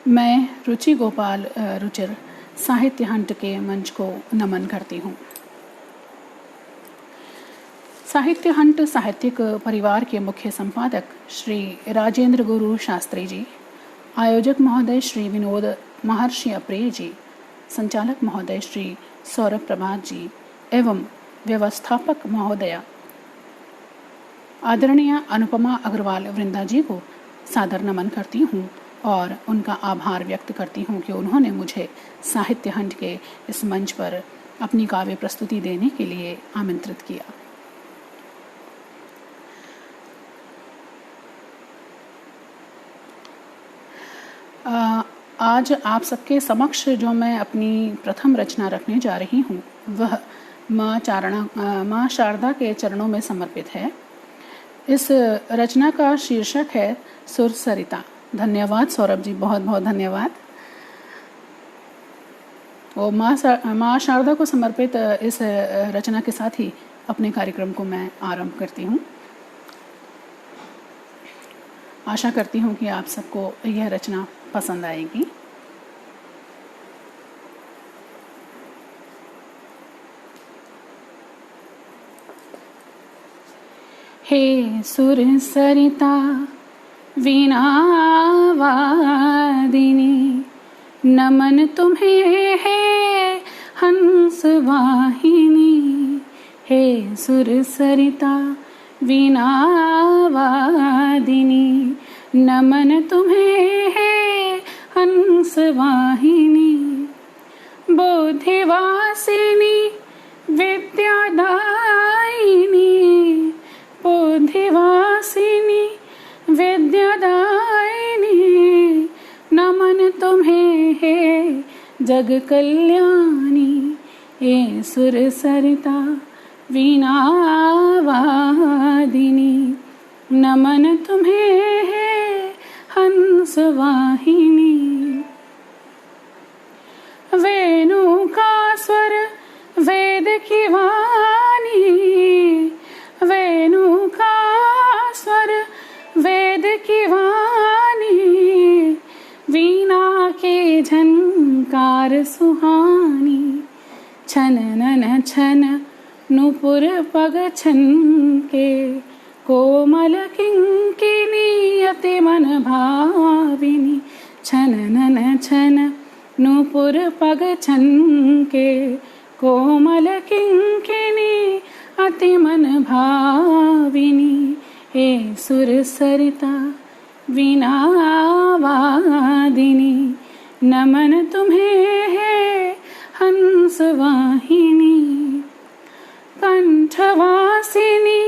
मैं रुचि गोपाल रुचिर साहित्य हंट के मंच को नमन करती हूँ। साहित्य हंट साहित्यिक परिवार के मुख्य संपादक श्री राजेंद्र गुरु शास्त्री जी, आयोजक महोदय श्री विनोद महर्षि अप्रिय जी, संचालक महोदय श्री सौरभ प्रभात जी एवं व्यवस्थापक महोदया आदरणीय अनुपमा अग्रवाल वृंदा जी को सादर नमन करती हूँ और उनका आभार व्यक्त करती हूँ कि उन्होंने मुझे साहित्य हंट के इस मंच पर अपनी काव्य प्रस्तुति देने के लिए आमंत्रित किया। आज आप सबके समक्ष जो मैं अपनी प्रथम रचना रखने जा रही हूँ वह माँ शारदा के चरणों में समर्पित है। इस रचना का शीर्षक है सुर सरिता। धन्यवाद सौरभ जी, बहुत बहुत धन्यवाद। वो माँ शारदा को समर्पित इस रचना के साथ ही अपने कार्यक्रम को मैं आरंभ करती हूँ। आशा करती हूँ कि आप सबको यह रचना पसंद आएगी। हे सुर सरिता वीणा वादिनी, नमन तुम्हें है हंस वाहिनी। हे सुर सरिता वीणा वादिनी, नमन तुम्हें है हंस वाहिनी। बोधिवासिनी विद्यादायिनी, बोधिवासिनी विद्यादायिनी, नमन तुम्हें है जग कल्याणी। हे सुर सरिता वीणा वादिनी, नमन तुम्हें है हंस वाहिनी। वेणु का स्वर वेद की वाणी, वेणु का स्वर वेद की वाणी। वीणा के झनकार सुहानी, छनन छन नूपुर पग छन के। कोमल किंकिनी अति मन भाविनी, छनन छन नूपुर पग छन के। कोमल किंकिनी अति मन भाविनी। हे सुर सरिता वीणा वादिनी, नमन तुम्हें है हंस वाहिनी। कंठवासिनी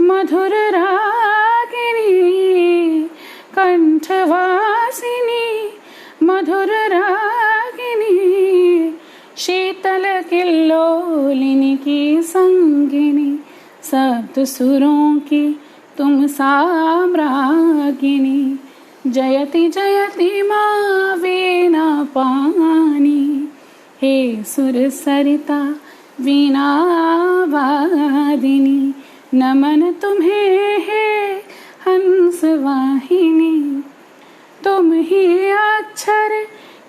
मधुर रागिनी, कंठवासिनी मधुर रागिनी। शीतल किल्लोलिनी की संगिनी, सप्त सुरों की तुम साम्राज्ञिनी। जयति जयति माँ वीणा पानी। हे सुर सरिता वीणा वादिनी, नमन तुम्हें है हंस वाहिनी। तुम ही अक्षर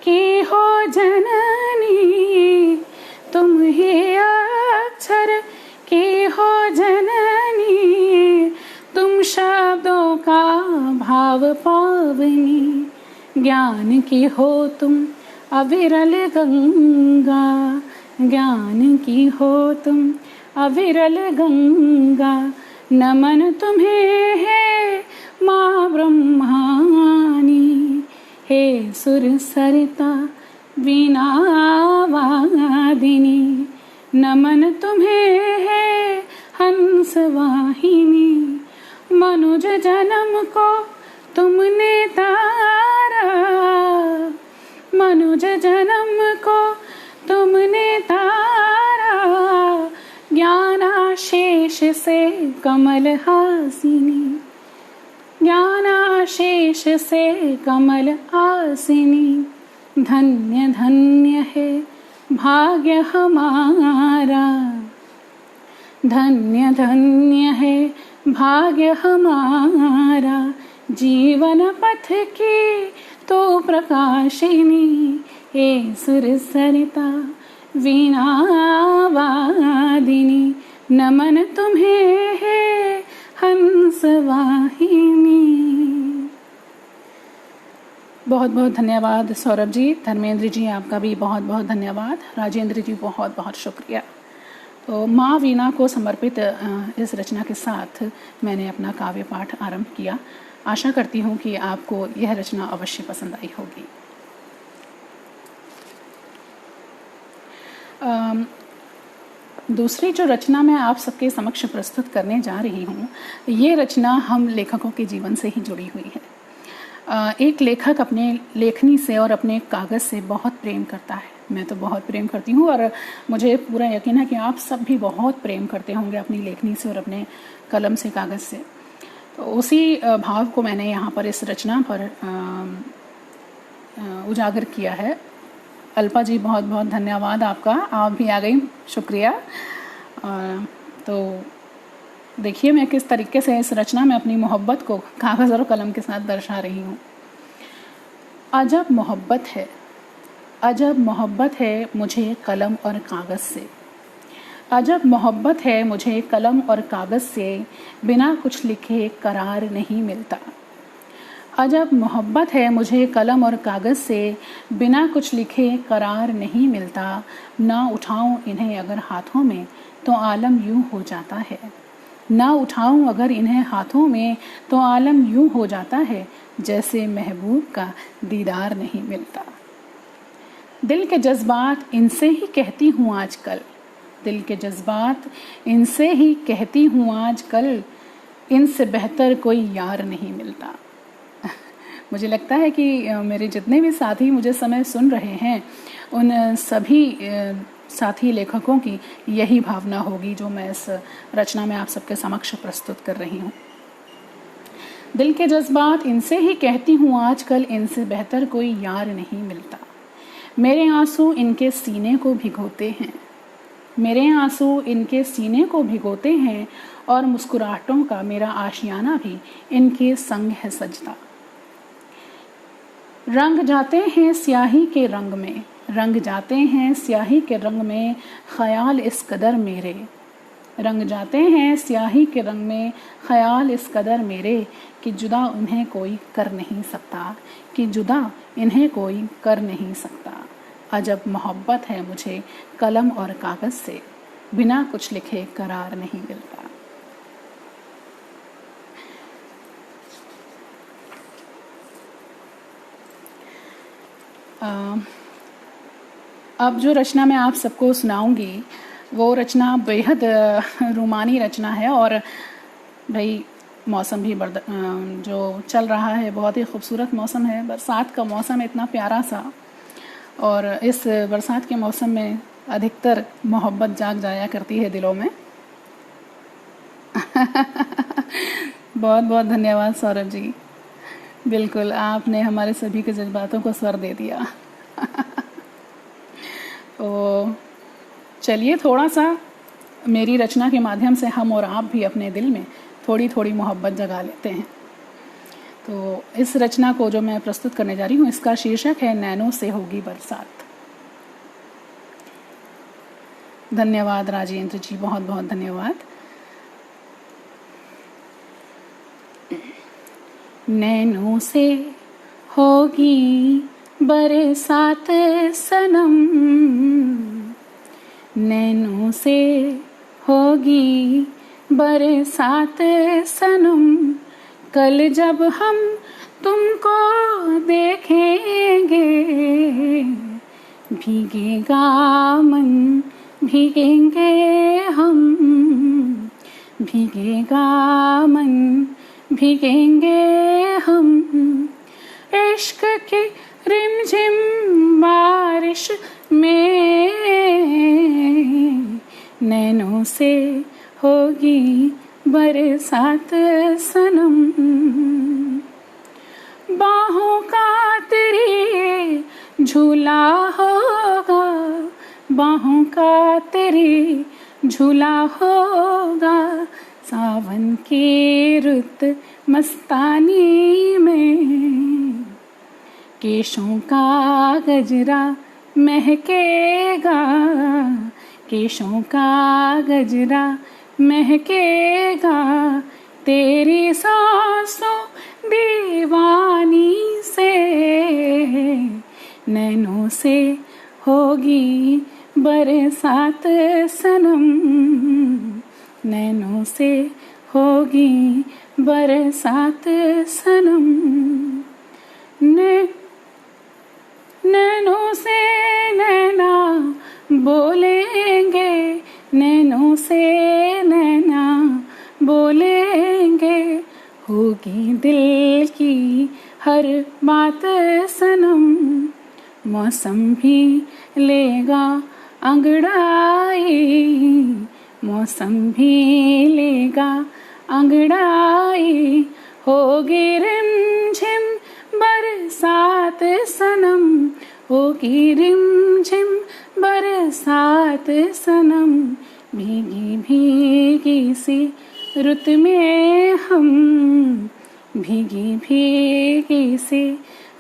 की हो जननी, तुम ही अक्षर की हो जननी। तुम शब्दों का भाव पावनी, ज्ञान की हो तुम अविरल गंगा। ज्ञान की हो तुम अविरल गंगा, नमन तुम्हें है माँ ब्रह्मानी। हे सुर सरिता वीणा वादिनी, नमन तुम्हें है हंस वाहिनी। मनुज जन्म को तुमने तारा, मनुज जन्म को तुमने तारा। ज्ञानाशेष से कमल हासिनी, ज्ञानाशेष से कमल हासिनी। धन्य धन्य है भाग्य हमारा, धन्य धन्य है भाग्य हमारा। जीवन पथ की तो प्रकाशिनी हे सुर सरिता वीणा वादिनी नमन तुम्हें है हंस वाहिनी। बहुत बहुत धन्यवाद सौरभ जी। धर्मेंद्र जी आपका भी बहुत बहुत धन्यवाद। राजेंद्र जी बहुत बहुत शुक्रिया। तो माँ वीणा को समर्पित इस रचना के साथ मैंने अपना काव्य पाठ आरंभ किया। आशा करती हूँ कि आपको यह रचना अवश्य पसंद आई होगी। दूसरी जो रचना मैं आप सबके समक्ष प्रस्तुत करने जा रही हूँ, ये रचना हम लेखकों के जीवन से ही जुड़ी हुई है। एक लेखक अपने लेखनी से और अपने कागज़ से बहुत प्रेम करता है। मैं तो बहुत प्रेम करती हूँ और मुझे पूरा यकीन है कि आप सब भी बहुत प्रेम करते होंगे अपनी लेखनी से और अपने कलम से, कागज़ से। तो उसी भाव को मैंने यहाँ पर इस रचना पर उजागर किया है। अल्पा जी बहुत बहुत धन्यवाद आपका, आप भी आ गई, शुक्रिया। तो देखिए मैं किस तरीके से इस रचना में अपनी मोहब्बत को कागज़ और कलम के साथ दर्शा रही हूँ। अजब मोहब्बत है, अजब मोहब्बत है मुझे कलम और कागज़ से। अजब मोहब्बत है मुझे कलम और कागज़ से, बिना कुछ लिखे करार नहीं मिलता। अजब मोहब्बत है मुझे कलम और कागज़ से, बिना कुछ लिखे करार नहीं मिलता। ना उठाऊं इन्हें अगर हाथों में तो आलम यूं हो जाता है। ना उठाऊं अगर इन्हें हाथों में तो आलम यूं हो जाता है, जैसे महबूब का दीदार नहीं मिलता। दिल के जज्बात इनसे ही कहती हूँ आजकल, दिल के जज्बात इनसे ही कहती हूँ आजकल, इनसे बेहतर कोई यार नहीं मिलता। मुझे लगता है कि मेरे जितने भी साथी मुझे समय सुन रहे हैं, उन सभी साथी लेखकों की यही भावना होगी जो मैं इस रचना में आप सबके समक्ष प्रस्तुत कर रही हूँ। दिल के जज्बात इनसे ही कहती हूँ आजकल, इनसे बेहतर कोई यार नहीं मिलता। मेरे आंसू इनके सीने को भिगोते हैं, मेरे आंसू इनके सीने को भिगोते हैं, और मुस्कुराहटों का मेरा आशियाना भी इनके संग है सजदा। रंग जाते हैं स्याही के रंग में, रंग जाते हैं स्याही के रंग में, ख्याल इस कदर मेरे। रंग जाते हैं स्याही के रंग में, ख्याल इस कदर मेरे, कि जुदा उन्हें कोई कर नहीं सकता, कि जुदा इन्हें कोई कर नहीं सकता। अजब मोहब्बत है मुझे कलम और कागज़ से, बिना कुछ लिखे करार नहीं मिलता। अब जो रचना मैं आप सबको सुनाऊंगी वो रचना बेहद रूमानी रचना है, और भाई मौसम भी जो चल रहा है बहुत ही खूबसूरत मौसम है। बरसात का मौसम है इतना प्यारा सा, और इस बरसात के मौसम में अधिकतर मोहब्बत जाग जाया करती है दिलों में। बहुत बहुत धन्यवाद सौरभ जी, बिल्कुल आपने हमारे सभी के जज्बातों को स्वर दे दिया। तो चलिए थोड़ा सा मेरी रचना के माध्यम से हम और आप भी अपने दिल में थोड़ी थोड़ी मोहब्बत जगा लेते हैं। तो इस रचना को जो मैं प्रस्तुत करने जा रही हूँ, इसका शीर्षक है नैनों से होगी बरसात। धन्यवाद राजेंद्र जी, बहुत बहुत धन्यवाद। नैनों से होगी बरसात सनम, नैनों से होगी बरसात सनम, कल जब हम तुमको देखेंगे, भीगेगा मन भीगेंगे हम, भीगेगा मन भीगेंगे हम, इश्क की रिमझिम बारिश में नैनों से होगी बरसात सनम। बाहों का तेरी झूला होगा, बाहों का तेरी झूला होगा, सावन की रुत मस्तानी में, केशों का गजरा महकेगा, केशों का गजरा महकेगा, तेरी सांसों दीवानी से, नैनों से होगी बरसात सनम, नैनों से होगी बरसात सनम। नैनों से नैना बोलेंगे, नैनों से नैना बोलेंगे, होगी दिल की हर बात सनम, मौसम भी लेगा अंगड़ाई, मौसम भी लेगा अंगड़ाई, होगी रिमझिम बरसात सनम, होगी रिमझिम बरसात सनम, भीगी भीगी सी रुत में हम, भीगी भीगी सी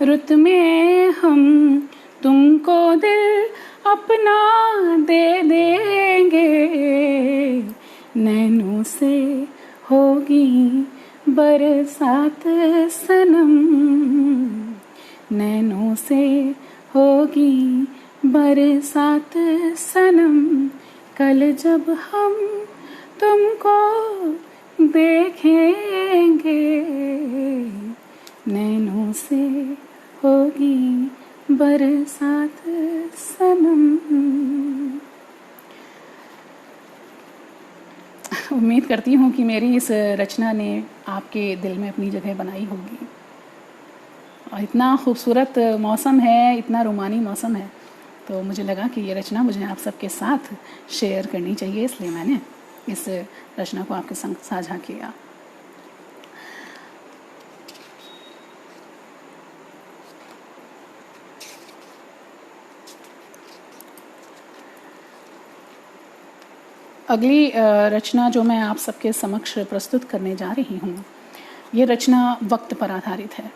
रुत में हम, तुमको दिल अपना दे देंगे, नैनों से होगी बरसात सनम, नैनों से होगी बरसात सनम, कल जब हम तुमको देखेंगे, नैनों से होगी बरसात सनम। उम्मीद करती हूँ कि मेरी इस रचना ने आपके दिल में अपनी जगह बनाई होगी। और इतना खूबसूरत मौसम है, इतना रोमानी मौसम है, तो मुझे लगा कि ये रचना मुझे आप सबके साथ शेयर करनी चाहिए, इसलिए मैंने इस रचना को आपके संग साझा किया। अगली रचना जो मैं आप सबके समक्ष प्रस्तुत करने जा रही हूँ, ये रचना वक्त पर आधारित है।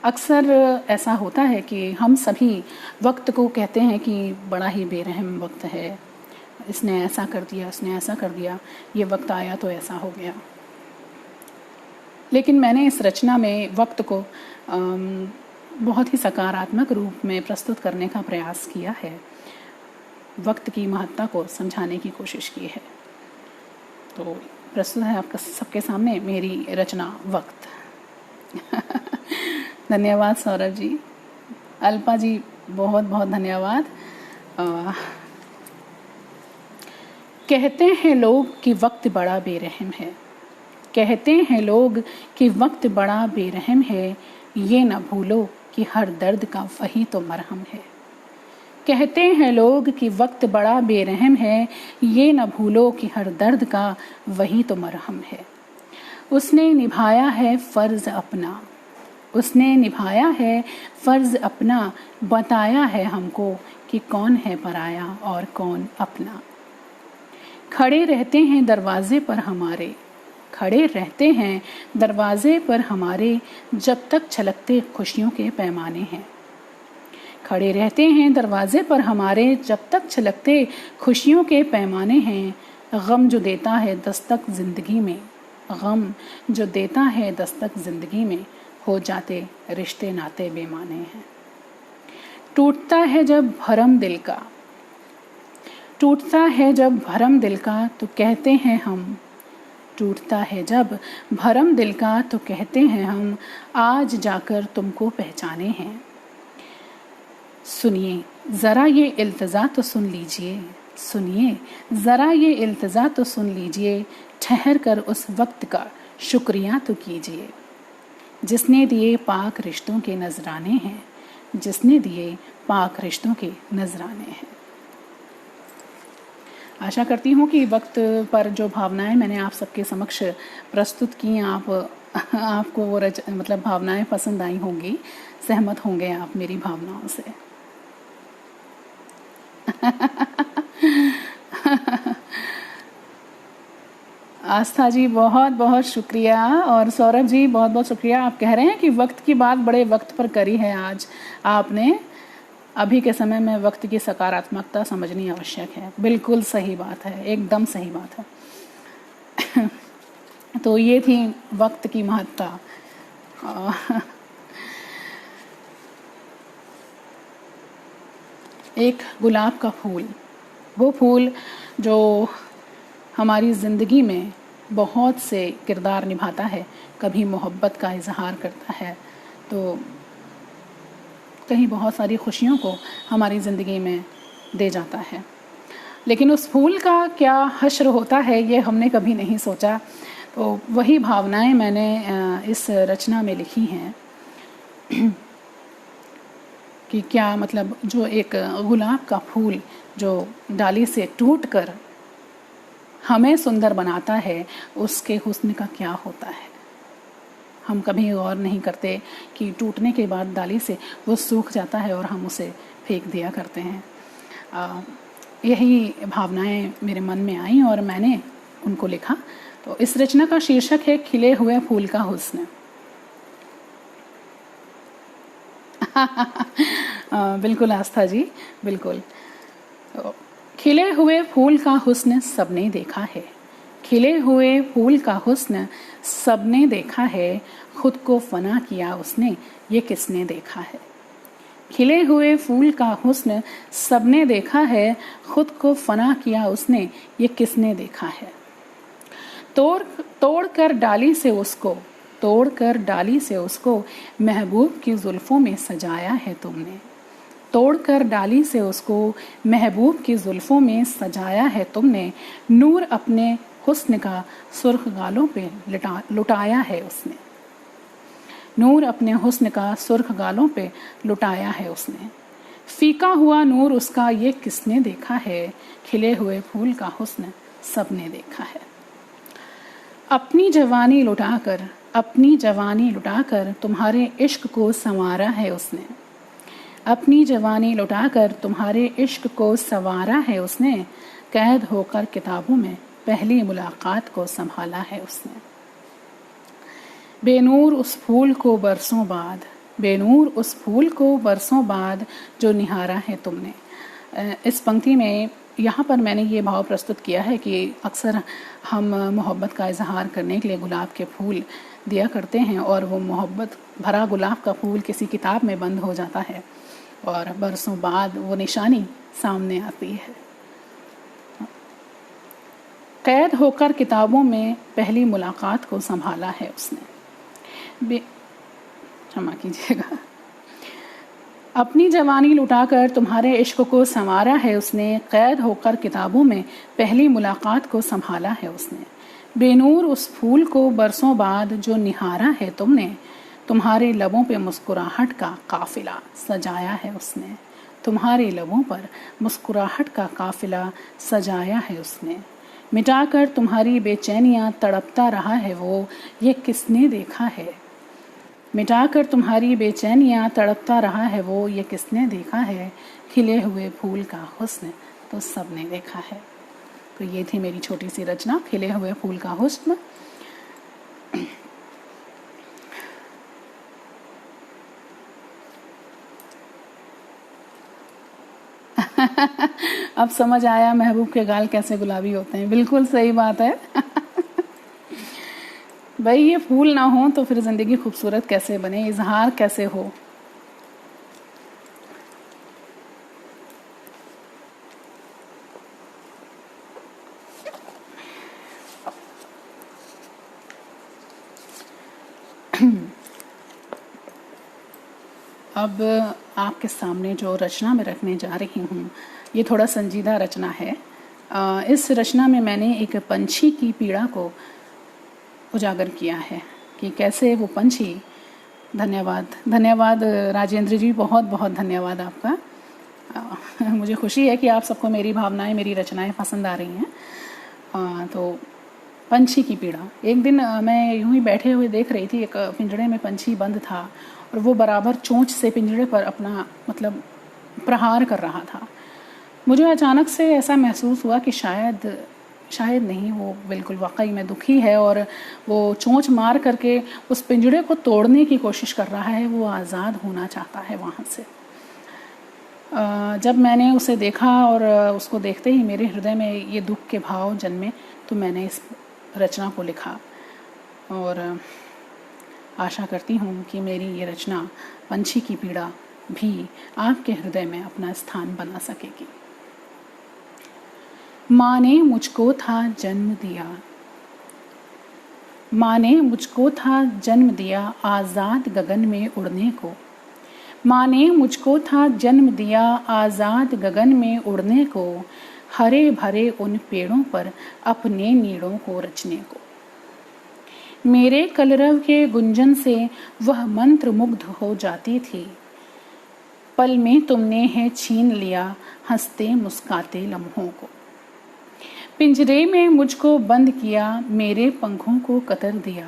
अक्सर ऐसा होता है कि हम सभी वक्त को कहते हैं कि बड़ा ही बेरहम वक्त है, इसने ऐसा कर दिया, उसने ऐसा कर दिया, ये वक्त आया तो ऐसा हो गया। लेकिन मैंने इस रचना में वक्त को बहुत ही सकारात्मक रूप में प्रस्तुत करने का प्रयास किया है, वक्त की महत्ता को समझाने की कोशिश की है। तो प्रस्तुत है आपका सबके सामने मेरी रचना वक्त। धन्यवाद सौरभ जी, अल्पा जी, बहुत बहुत धन्यवाद। कहते हैं लोग कि वक्त बड़ा बेरहम है, कहते हैं लोग कि वक्त बड़ा बेरहम है, ये न भूलो कि हर दर्द का वही तो मरहम है। कहते हैं लोग कि वक्त बड़ा बेरहम है, ये न भूलो कि हर दर्द का वही तो मरहम है। उसने निभाया है फ़र्ज़ अपना, उसने निभाया है फ़र्ज़ अपना, बताया है हमको कि कौन है पराया और कौन अपना। खड़े रहते हैं दरवाजे पर हमारे, खड़े रहते हैं दरवाजे पर हमारे, जब तक छलकते खुशियों के पैमाने हैं। खड़े रहते हैं दरवाजे पर हमारे, जब तक छलकते खुशियों के पैमाने हैं। गम जो देता है दस्तक ज़िंदगी में, गम जो देता है दस्तक ज़िंदगी में, हो जाते रिश्ते नाते बेमाने हैं। टूटता है जब भरम दिल का, टूटता है जब भरम दिल का, तो कहते हैं हम, टूटता है जब भरम दिल का, तो कहते हैं हम, आज जाकर तुमको पहचाने हैं। सुनिए ज़रा ये इल्तिजा तो सुन लीजिए, सुनिए ज़रा ये इल्तिजा तो सुन लीजिए, ठहर कर उस वक्त का शुक्रिया तो कीजिए, जिसने दिए पाक रिश्तों के नजराने हैं, जिसने दिए पाक रिश्तों के नजराने हैं। आशा करती हूँ कि वक्त पर जो भावनाएं मैंने आप सबके समक्ष प्रस्तुत की, आपको वो मतलब भावनाएं पसंद आई होंगी, सहमत होंगे आप मेरी भावनाओं से। आस्था जी बहुत बहुत शुक्रिया, और सौरभ जी बहुत बहुत शुक्रिया। आप कह रहे हैं कि वक्त की बात बड़े वक्त पर करी है आज आपने। अभी के समय में वक्त की सकारात्मकता समझनी आवश्यक है। बिल्कुल सही बात है, एकदम सही बात है। तो ये थी वक्त की महत्ता। एक गुलाब का फूल, वो फूल जो हमारी ज़िंदगी में बहुत से किरदार निभाता है। कभी मोहब्बत का इजहार करता है, तो कहीं बहुत सारी खुशियों को हमारी ज़िंदगी में दे जाता है। लेकिन उस फूल का क्या हश्र होता है, ये हमने कभी नहीं सोचा। तो वही भावनाएं मैंने इस रचना में लिखी हैं कि क्या मतलब जो एक गुलाब का फूल जो डाली से टूटकर हमें सुंदर बनाता है, उसके हुस्न का क्या होता है। हम कभी गौर नहीं करते कि टूटने के बाद डाली से वो सूख जाता है और हम उसे फेंक दिया करते हैं। यही भावनाएं मेरे मन में आईं और मैंने उनको लिखा। तो इस रचना का शीर्षक है खिले हुए फूल का हुस्न। बिल्कुल आस्था जी, बिल्कुल। तो खिले हुए फूल का हुस्न सबने देखा है, खिले हुए फूल का हुस्न सबने देखा है, खुद को फना किया उसने, ये किसने देखा है। खिले हुए फूल का हुस्न सबने देखा है, खुद को फना किया उसने, ये किसने देखा है। तोड़ कर डाली से उसको, तोड़कर डाली से उसको महबूब की जुल्फों में सजाया है तुमने। तोड़कर डाली से उसको महबूब की जुल्फों में सजाया है तुमने, नूर अपने हुस्न का सुर्ख गालों पे लुटाया है उसने। नूर अपने हुस्न का सुर्ख गालों पे लुटाया है उसने। फीका हुआ नूर उसका ये किसने देखा है, खिले हुए फूल का हुस्न सबने देखा है। अपनी जवानी लुटाकर, अपनी जवानी लुटाकर तुम्हारे इश्क को संवारा है उसने। अपनी जवानी लुटाकर तुम्हारे इश्क को संवारा है उसने, कैद होकर किताबों में पहली मुलाकात को संभाला है उसने। बेनूर उस फूल को बरसों बाद, बेनूर उस फूल को बरसों बाद जो निहारा है तुमने। इस पंक्ति में यहाँ पर मैंने ये भाव प्रस्तुत किया है कि अक्सर हम मोहब्बत का इजहार करने के लिए गुलाब के फूल दिया करते हैं और वो मोहब्बत भरा गुलाब का फूल किसी किताब में बंद हो जाता है और बरसों बाद वो निशानी सामने आती है। कैद होकर किताबों में पहली मुलाकात को संभाला है उसने। क्षमा कीजिएगा। अपनी जवानी लुटाकर तुम्हारे इश्क को संवारा है उसने, कैद होकर किताबों में पहली मुलाकात को संभाला है उसने। बेनूर उस फूल को बरसों बाद जो निहारा है तुमने, तुम्हारे लबों पे मुस्कुराहट का काफिला सजाया है उसने। तुम्हारे लबों पर मुस्कुराहट का काफिला सजाया है उसने। मिटाकर तुम्हारी बेचैनियां तड़पता रहा है वो, ये किसने देखा है। मिटाकर तुम्हारी बेचैनियां तड़पता रहा है वो, ये किसने देखा है। खिले हुए फूल का हुस्न तो सबने देखा है। तो ये थी मेरी छोटी सी रचना, खिले हुए फूल का हुस्न। अब समझ आया महबूब के गाल कैसे गुलाबी होते हैं। बिल्कुल सही बात है। भाई ये फूल ना हो तो फिर जिंदगी खूबसूरत कैसे बने, इजहार कैसे हो। अब आपके सामने जो रचना में रखने जा रही हूँ ये थोड़ा संजीदा रचना है। इस रचना में मैंने एक पंछी की पीड़ा को उजागर किया है कि कैसे वो पंछी। धन्यवाद राजेंद्र जी, बहुत बहुत धन्यवाद आपका। मुझे खुशी है कि आप सबको मेरी भावनाएं, मेरी रचनाएं पसंद आ रही हैं। तो पंछी की पीड़ा। एक दिन मैं यूं ही बैठे हुए देख रही थी, एक पिंजड़े में पंछी बंद था और वो बराबर चोंच से पिंजड़े पर अपना मतलब प्रहार कर रहा था। मुझे अचानक से ऐसा महसूस हुआ कि शायद शायद नहीं, वो बिल्कुल वाकई में दुखी है और वो चोंच मार करके उस पिंजड़े को तोड़ने की कोशिश कर रहा है। वो आज़ाद होना चाहता है वहाँ से। जब मैंने उसे देखा और उसको देखते ही मेरे हृदय में ये दुख के भाव जन्मे, तो मैंने इस रचना को लिखा और आशा करती हूँ कि मेरी ये रचना पंछी की पीड़ा भी आपके हृदय में अपना स्थान बना सकेगी। माँ ने मुझको था जन्म दिया, माँ ने मुझको था जन्म दिया आज़ाद गगन में उड़ने को। माँ ने मुझको था जन्म दिया आज़ाद गगन में उड़ने को, हरे भरे उन पेड़ों पर अपने नीड़ों को रचने को। मेरे कलरव के गुंजन से वह मंत्र मुग्ध हो जाती थी, पल में तुमने है छीन लिया हंसते मुस्काते लम्हों को। पिंजरे में मुझको बंद किया मेरे पंखों को कतर दिया,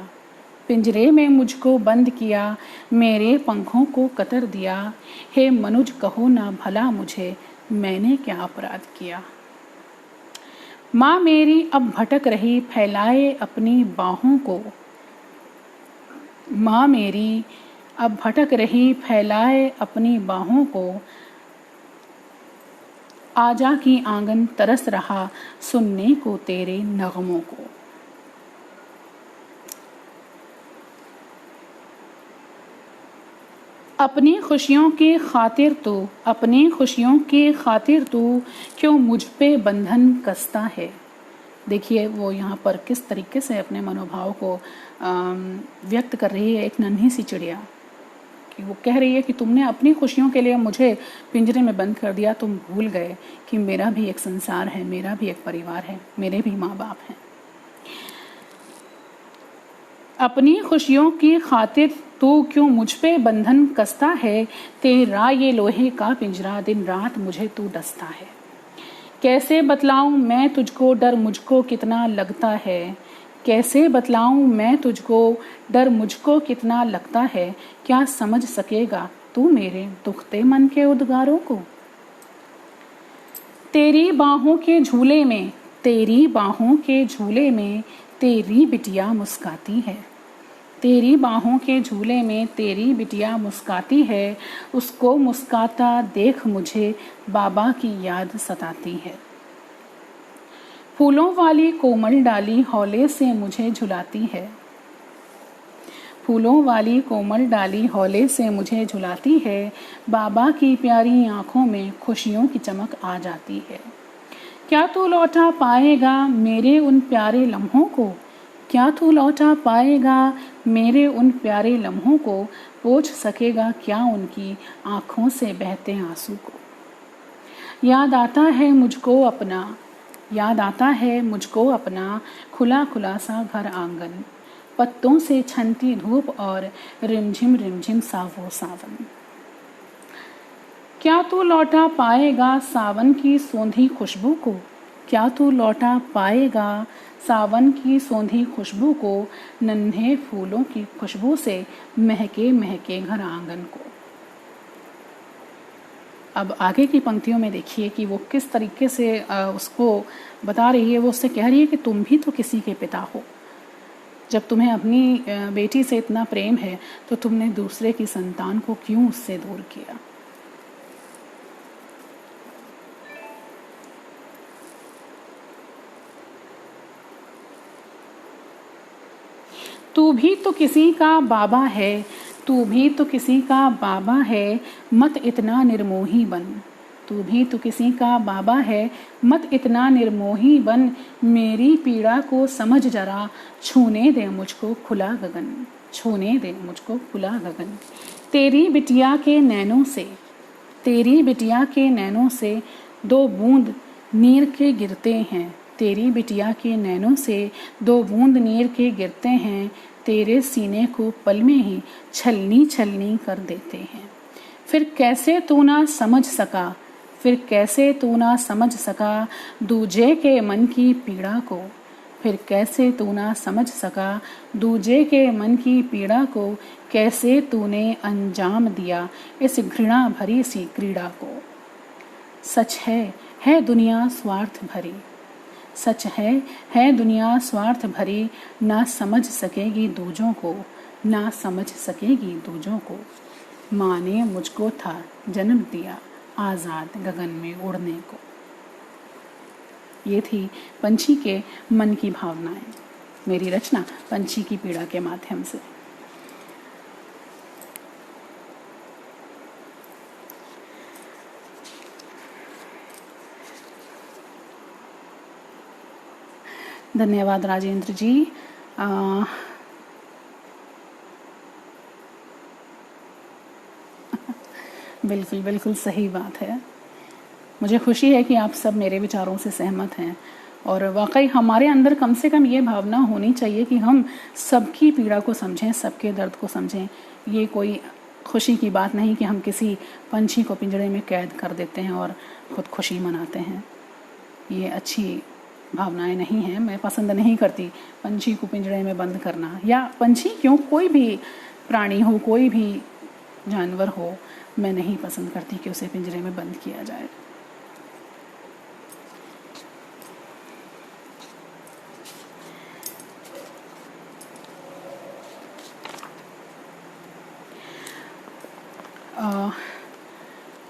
पिंजरे में मुझको बंद किया मेरे पंखों को कतर दिया। हे मनुज कहो ना भला मुझे, मैंने क्या अपराध किया। माँ मेरी अब भटक रही फैलाए अपनी बाहों को, माँ मेरी अब भटक रही फैलाए अपनी बाहों को। आजा की आंगन तरस रहा सुनने को तेरे नगमों को। अपनी खुशियों की खातिर तो, अपनी खुशियों की खातिर तो क्यों मुझ पे बंधन कसता है। देखिए वो यहाँ पर किस तरीके से अपने मनोभाव को व्यक्त कर रही है। एक नन्ही सी चिड़िया कि वो कह रही है कि तुमने अपनी खुशियों के लिए मुझे पिंजरे में बंद कर दिया, तुम भूल गए कि मेरा भी एक संसार है, मेरा भी एक परिवार है, मेरे भी माँ बाप हैं। अपनी खुशियों की खातिर तू क्यों मुझ पे बंधन कसता है, तेरा ये लोहे का पिंजरा दिन रात मुझे तू डसता है। कैसे बतलाऊं मैं तुझको डर मुझको कितना लगता है, कैसे बतलाऊं मैं तुझको डर मुझको कितना लगता है। क्या समझ सकेगा तू मेरे दुखते मन के उद्गारों को। तेरी बाहों के झूले में, तेरी बाहों के झूले में तेरी बिटिया मुस्काती है, तेरी बाहों के झूले में तेरी बिटिया मुस्काती है। उसको मुस्काता देख मुझे बाबा की याद सताती है। फूलों वाली कोमल डाली हौले से मुझे झुलाती है, फूलों वाली कोमल डाली हौले से मुझे झुलाती है। बाबा की प्यारी आंखों में खुशियों की चमक आ जाती है। क्या तू लौटा पाएगा मेरे उन प्यारे लम्हों को, क्या तू लौटा पाएगा मेरे उन प्यारे लम्हों को। पोंछ सकेगा क्या उनकी आँखों से बहते आंसू को। याद आता है मुझको अपना, याद आता है मुझको अपना खुला खुला सा घर आंगन, पत्तों से छनती धूप और रिमझिम सा वो सावन। क्या तू लौटा पाएगा सावन की सौंधी खुशबू को, क्या तू लौटा पाएगा सावन की सौंधी खुशबू को। नन्हे फूलों की खुशबू से महके महके घर आंगन को। अब आगे की पंक्तियों में देखिए कि वो किस तरीके से उसको बता रही है। वो उससे कह रही है कि तुम भी तो किसी के पिता हो, जब तुम्हें अपनी बेटी से इतना प्रेम है तो तुमने दूसरे की संतान को क्यों उससे दूर किया। तू भी तो किसी का बाबा है, तू भी तो किसी का बाबा है, मत इतना निर्मोही बन। तू भी तो किसी का बाबा है, मत इतना निर्मोही बन। मेरी पीड़ा को समझ जरा, छूने दे मुझको खुला गगन, छूने दे मुझको खुला गगन। तेरी बिटिया के नैनों से, तेरी बिटिया के नैनों से दो बूंद नीर के गिरते हैं, तेरी बिटिया के नैनों से दो बूंद नीर के गिरते हैं। तेरे सीने को पल में ही छलनी छलनी कर देते हैं। फिर कैसे तू ना समझ सका, फिर कैसे तू ना समझ सका दूजे के मन की पीड़ा को। फिर कैसे तू ना समझ सका दूजे के मन की पीड़ा को। कैसे तूने अंजाम दिया इस घृणा भरी सी क्रीड़ा को। सच है दुनिया स्वार्थ भरी, सच है दुनिया स्वार्थ भरी, ना समझ सकेगी दूजों को, ना समझ सकेगी दूजों को। माँ ने मुझको था जन्म दिया, आज़ाद गगन में उड़ने को। ये थी पंछी के मन की भावनाएं, मेरी रचना पंछी की पीड़ा के माध्यम से। धन्यवाद राजेंद्र जी। बिल्कुल बिल्कुल सही बात है। मुझे खुशी है कि आप सब मेरे विचारों से सहमत हैं, और वाकई हमारे अंदर कम से कम ये भावना होनी चाहिए कि हम सबकी पीड़ा को समझें, सबके दर्द को समझें। ये कोई खुशी की बात नहीं कि हम किसी पंछी को पिंजरे में कैद कर देते हैं और खुद खुशी मनाते हैं। ये अच्छी भावनाएं नहीं हैं। मैं पसंद नहीं करती पंछी को पिंजरे में बंद करना, या पंछी क्यों, कोई भी प्राणी हो, कोई भी जानवर हो, मैं नहीं पसंद करती कि उसे पिंजरे में बंद किया जाए।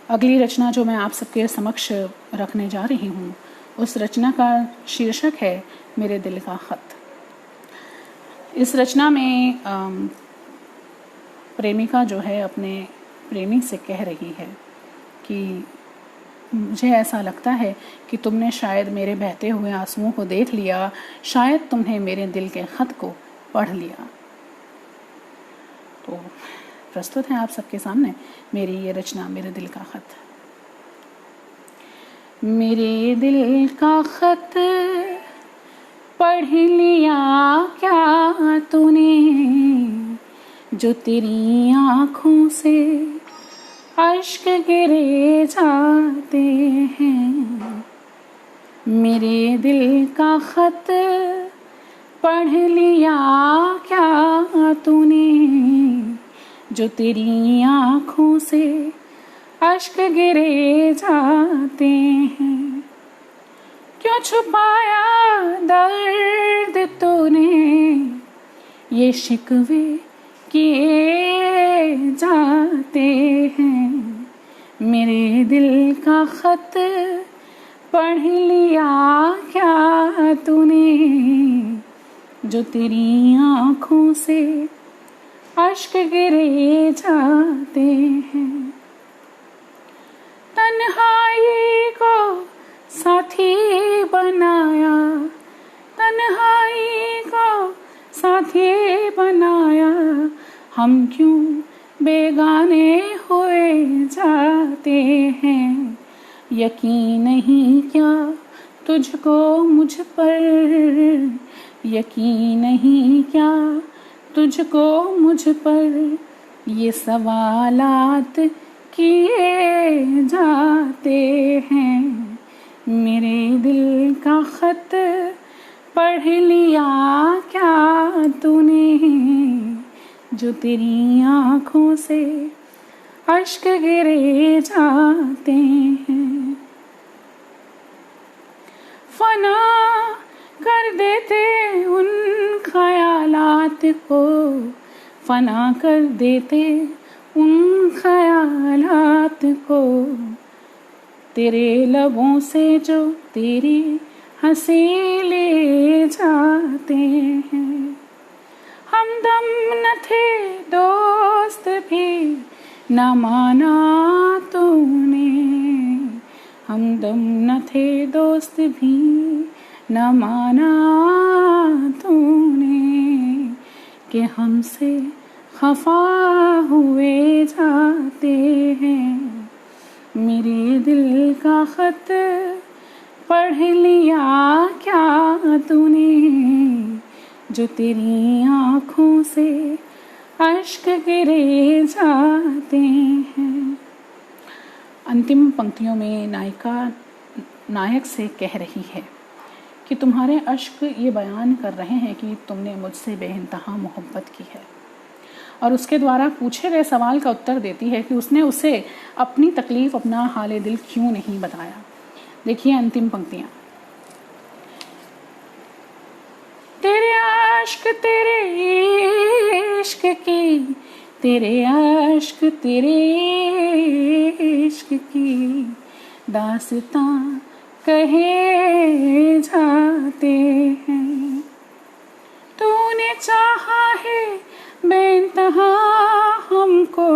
अगली रचना जो मैं आप सबके समक्ष रखने जा रही हूँ, उस रचना का शीर्षक है मेरे दिल का खत। इस रचना में प्रेमिका जो है अपने प्रेमी से कह रही है कि मुझे ऐसा लगता है कि तुमने शायद मेरे बहते हुए आंसुओं को देख लिया, शायद तुमने मेरे दिल के खत को पढ़ लिया। तो प्रस्तुत है आप सबके सामने मेरी ये रचना, मेरे दिल का खत। मेरे दिल का खत पढ़ लिया क्या तूने, जो तेरी आँखों से अश्क गिरे जाते हैं। मेरे दिल का खत पढ़ लिया क्या तूने, जो तेरी आँखों से अश्क गिरे जाते हैं। क्यों छुपाया दर्द तूने, ये शिकवे किए जाते हैं। मेरे दिल का खत पढ़ लिया क्या तूने, जो तेरी आँखों से अश्क गिरे जाते हैं। तन्हाई को साथी बनाया, तन्हाई को साथी बनाया, हम क्यों बेगाने हुए जाते हैं। यकीन नहीं क्या तुझको मुझ पर, यकीन नहीं क्या तुझको मुझ पर, ये सवालात किए जाते हैं। मेरे दिल का खत पढ़ लिया क्या तूने, जो तेरी आँखों से अश्क गिरे जाते हैं। फना कर देते उन ख्यालात को, फना कर देते उन ख्यालात को, तेरे लबों से जो तेरी हंसी ले जाते हैं। हमदम न थे दोस्त भी न माना तूने, हमदम न थे दोस्त भी न माना तूने, कि हमसे खफा हुए जाते हैं। मेरे दिल का खत पढ़ लिया क्या तूने, जो तेरी आँखों से अश्क गिरे जाते हैं। अंतिम पंक्तियों में नायिका नायक से कह रही है कि तुम्हारे अश्क ये बयान कर रहे हैं कि तुमने मुझसे बेइंतहा मोहब्बत की है, और उसके द्वारा पूछे गए सवाल का उत्तर देती है कि उसने उसे अपनी तकलीफ़, अपना हाल दिल क्यों नहीं बताया। देखिए अंतिम पंक्तियाँ। आश्क तेरे इश्क की, तेरे आश्क तेरे इश्क की दास्तां कहे जाते हैं। तूने चाहा है बेइंतहा हमको,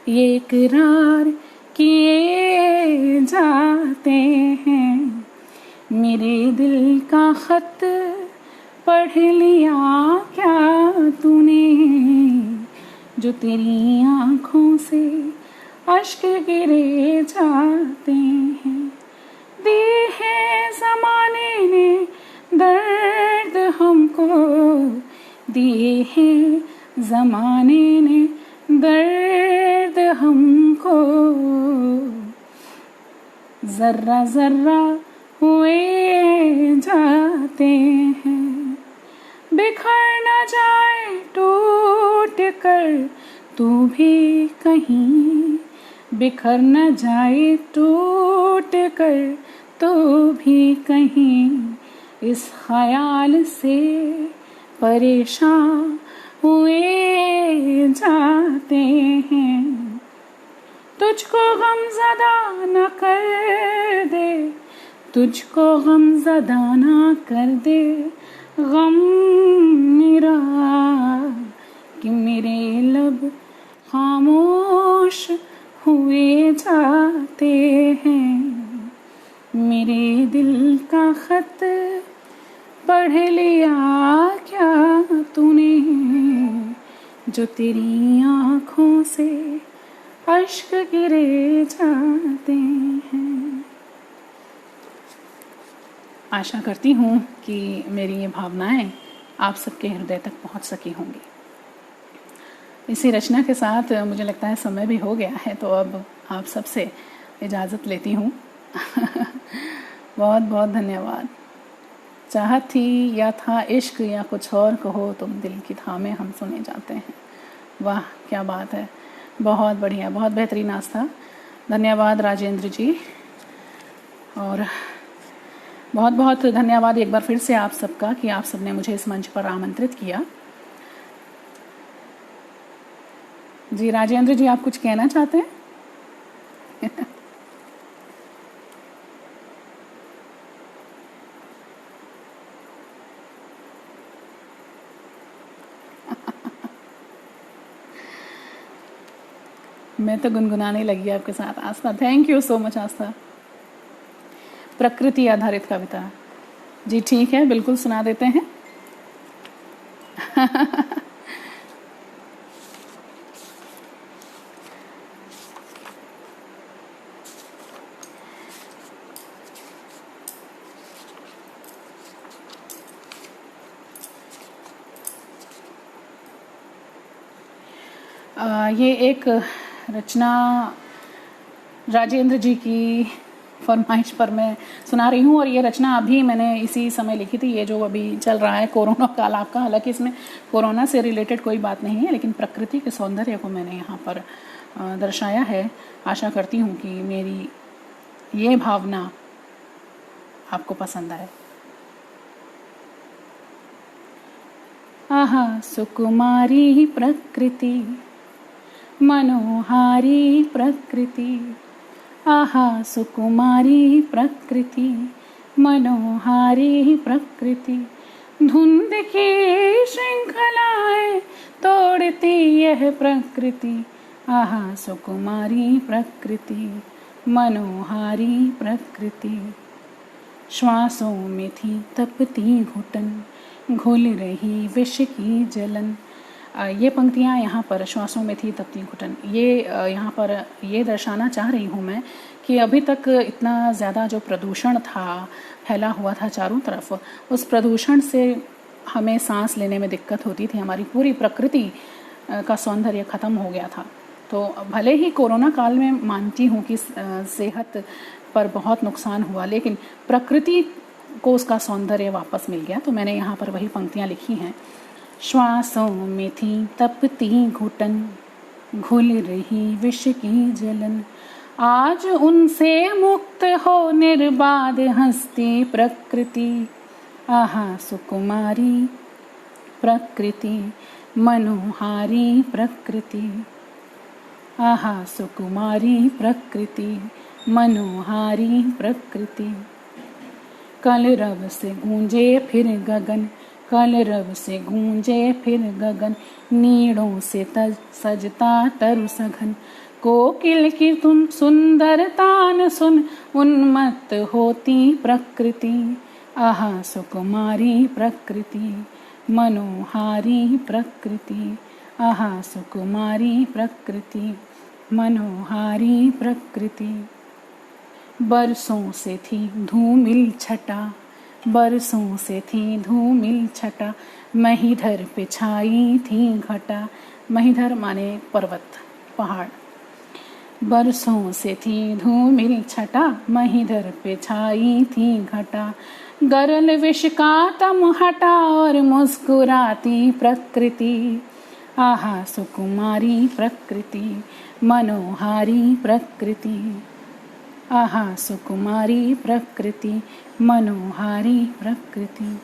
ये इकरार किए जाते हैं। मेरे दिल का खत पढ़ लिया क्या तूने, जो तेरी आँखों से अश्क गिरे जाते हैं। दी है ज़माने ने दर्द हमको, दिए हैं ज़माने ने दर्द हमको। ज़र्रा ज़र्रा हुए जाते हैं। बिखर न जाए टूट कर तू भी कहीं, बिखर न जाए टूट कर तू भी कहीं। इस ख़याल से परेशान हुए जाते हैं। तुझको गमज़दा न कर दे, तुझको गमज़दा न कर दे गम मेरा, कि मेरे लब खामोश हुए जाते हैं। मेरे दिल का खत पढ़ लिया क्या तूने, जो तेरी आँखों से अश्क गिरे जाते हैं। आशा करती हूँ कि मेरी ये भावनाएं आप सबके हृदय तक पहुँच सकी होंगी। इसी रचना के साथ मुझे लगता है समय भी हो गया है, तो अब आप सबसे इजाज़त लेती हूँ। बहुत बहुत धन्यवाद। चाहत थी या था इश्क या कुछ और कहो, तुम दिल की थामे हम सुने जाते हैं। वाह क्या बात है, बहुत बढ़िया, बहुत बेहतरीन आस्था। धन्यवाद राजेंद्र जी, और बहुत बहुत धन्यवाद एक बार फिर से आप सबका कि आप सबने मुझे इस मंच पर आमंत्रित किया। जी राजेंद्र जी, आप कुछ कहना चाहते हैं? मैं तो गुनगुनाने लगी आपके साथ। आस्था, थैंक यू सो मच आस्था। प्रकृति आधारित कविता, जी ठीक है, बिल्कुल सुना देते हैं। ये एक रचना राजेंद्र जी की फरमाइश पर मैं सुना रही हूँ, और ये रचना अभी मैंने इसी समय लिखी थी। ये जो अभी चल रहा है कोरोना काल आपका, हालांकि इसमें कोरोना से रिलेटेड कोई बात नहीं है, लेकिन प्रकृति के सौंदर्य को मैंने यहाँ पर दर्शाया है। आशा करती हूँ कि मेरी ये भावना आपको पसंद आए। आहा सुकुमारी प्रकृति, मनोहारी प्रकृति, आहा सुकुमारी प्रकृति, मनोहारी प्रकृति। धुंध की श्रृंखलाएं तोड़ती यह प्रकृति, आहा सुकुमारी प्रकृति, मनोहारी प्रकृति। श्वासों में थी तपती घुटन, घुल रही विष की जलन। ये पंक्तियाँ यहाँ पर श्वासों में थी तपती घुटन, ये यहाँ पर ये दर्शाना चाह रही हूँ मैं कि अभी तक इतना ज़्यादा जो प्रदूषण था, फैला हुआ था चारों तरफ, उस प्रदूषण से हमें सांस लेने में दिक्कत होती थी। हमारी पूरी प्रकृति का सौंदर्य ख़त्म हो गया था। तो भले ही कोरोना काल में मानती हूँ कि सेहत पर बहुत नुकसान हुआ, लेकिन प्रकृति को उसका सौंदर्य वापस मिल गया। तो मैंने यहाँ पर वही पंक्तियाँ लिखी हैं। श्वासों में थी तपती घुटन, घुल रही विष की जलन। आज उनसे मुक्त हो निर्बाध हंसती प्रकृति, आहा सुकुमारी प्रकृति मनोहारी प्रकृति। आहा सुकुमारी प्रकृति मनोहारी प्रकृति। कलरव से गूंजे फिर गगन, कलरव से गूंजे फिर गगन, नीड़ों से सजता तरु सघन। कोकिल की तुम सुंदरता न सुन, उन्मत्त होती प्रकृति। आहा सुकुमारी प्रकृति मनोहारी प्रकृति। आहा सुकुमारी प्रकृति मनोहारी प्रकृति। बरसों से थी धूमिल छटा, बरसों से थी धूमिल छटा, महीधर पे छाई थी घटा। महीधर माने पर्वत पहाड़। बरसों से थी धूमिल छटा, महीधर पे छाई थी घटा। गरल विष का तम हटा और मुस्कुराती प्रकृति। आहा सुकुमारी प्रकृति मनोहारी प्रकृति। आहा सुकुमारी प्रकृति मनोहारी प्रकृति।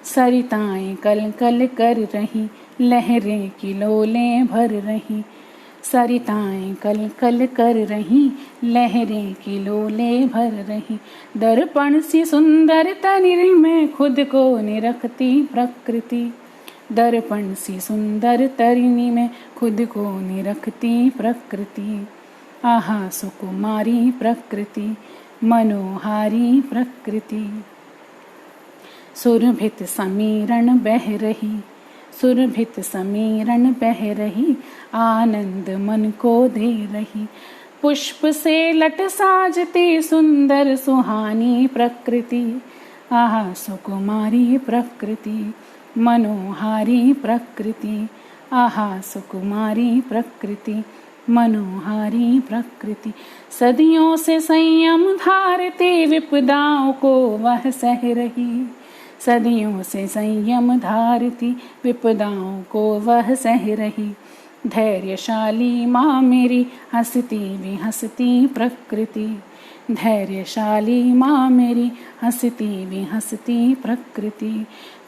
सरिताएं कल कल कर रही, लहरें किलोलें भर रही। सरिताएं कल कल कर रही, लहरें किलोलें भर रही। दर्पण सी सुंदर तनी में खुद को निरखती प्रकृति। दर्पण सी सुंदर तरिणी में खुद को निरखती प्रकृति। आहा सुकुमारी प्रकृति मनोहारी प्रकृति। सुरभित समीरण बह रही, सुरभित समीरण बह रही, आनंद मन को दे रही। पुष्प से लट साजती सुंदर सुहानी प्रकृति। आहा सुकुमारी प्रकृति मनोहारी प्रकृति। आहा सुकुमारी प्रकृति मनोहारी प्रकृति। सदियों से संयम धारती विपदाओं को वह सह रही। सदियों से संयम धारती विपदाओं को वह सह रही। धैर्यशाली माँ मेरी हंसती भी हंसती प्रकृति। धैर्यशाली माँ मेरी हंसती भी हंसती प्रकृति।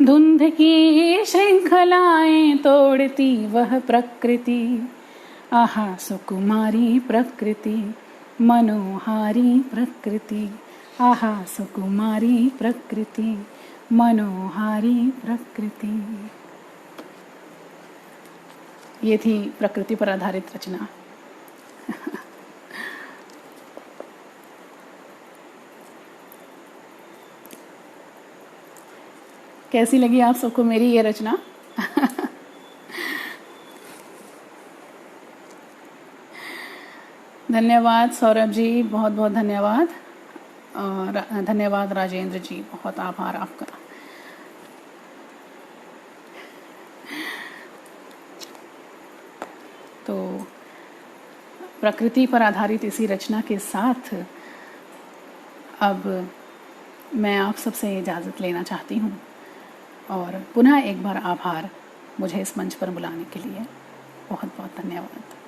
धुंध की श्रृंखलाएं तोड़ती वह प्रकृति। आहा सुकुमारी प्रकृति मनोहारी प्रकृति। आहा सुकुमारी प्रकृति मनोहारी प्रकृति। ये थी प्रकृति पर आधारित रचना। कैसी लगी आप सबको मेरी ये रचना? धन्यवाद सौरभ जी, बहुत बहुत धन्यवाद। और धन्यवाद राजेंद्र जी, बहुत आभार आपका। तो प्रकृति पर आधारित इसी रचना के साथ अब मैं आप सबसे इजाज़त लेना चाहती हूँ और पुनः एक बार आभार मुझे इस मंच पर बुलाने के लिए। बहुत बहुत धन्यवाद।